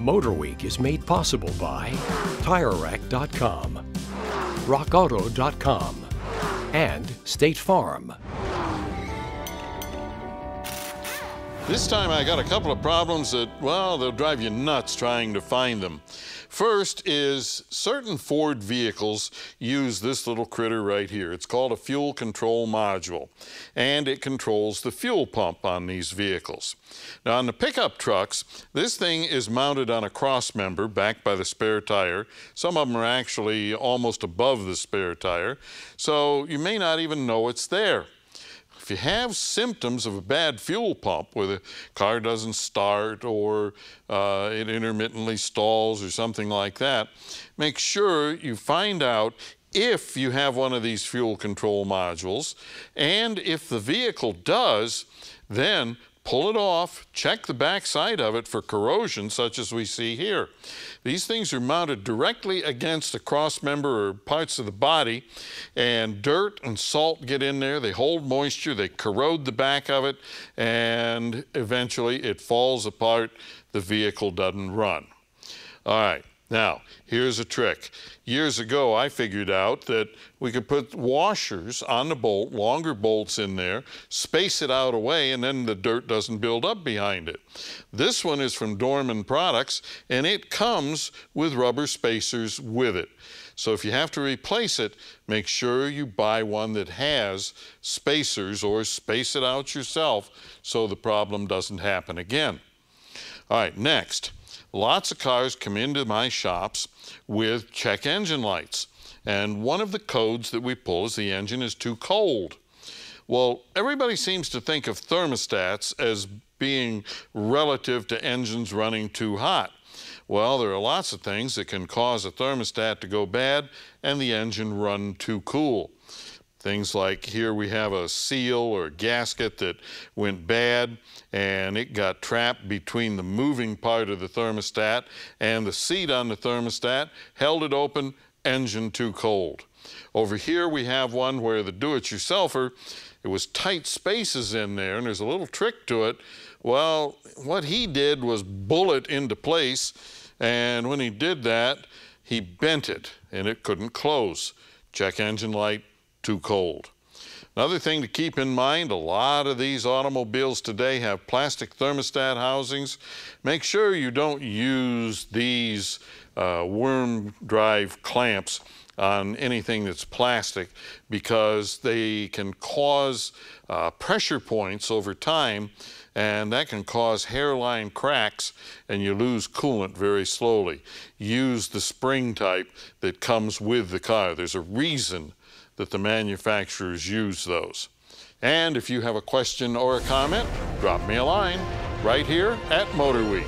MotorWeek is made possible by TireRack.com, RockAuto.com, and State Farm. This time I got a couple of problems that, well, they'll drive you nuts trying to find them. First is certain Ford vehicles use this little critter right here. It's called a fuel control module, and it controls the fuel pump on these vehicles. Now on the pickup trucks, this thing is mounted on a cross member backed by the spare tire. Some of them are actually almost above the spare tire, so you may not even know it's there. If you have symptoms of a bad fuel pump where the car doesn't start or it intermittently stalls or something like that, make sure you find out if you have one of these fuel control modules, and if the vehicle does, then pull it off, check the back side of it for corrosion such as we see here. These things are mounted directly against a cross member or parts of the body, and dirt and salt get in there, they hold moisture, they corrode the back of it, and eventually it falls apart, the vehicle doesn't run. All right. Now, here's a trick. Years ago, I figured out that we could put washers on the bolt, longer bolts in there, space it out away, and then the dirt doesn't build up behind it. This one is from Dorman Products, and it comes with rubber spacers with it. So if you have to replace it, make sure you buy one that has spacers, or space it out yourself so the problem doesn't happen again. All right, next. Lots of cars come into my shops with check engine lights, and one of the codes that we pull is the engine is too cold. Well, everybody seems to think of thermostats as being relative to engines running too hot. Well, there are lots of things that can cause a thermostat to go bad and the engine run too cool. Things like here we have a seal or a gasket that went bad and it got trapped between the moving part of the thermostat and the seat on the thermostat, held it open, engine too cold. Over here we have one where the do-it-yourselfer, it was tight spaces in there, and there's a little trick to it. Well, what he did was bullet into place, and when he did that, he bent it and it couldn't close. Check engine light, too cold. Another thing to keep in mind, a lot of these automobiles today have plastic thermostat housings. Make sure you don't use these worm drive clamps on anything that's plastic, because they can cause pressure points over time, and that can cause hairline cracks, and you lose coolant very slowly. Use the spring type that comes with the car. There's a reason that the manufacturers use those. And if you have a question or a comment, drop me a line right here at MotorWeek.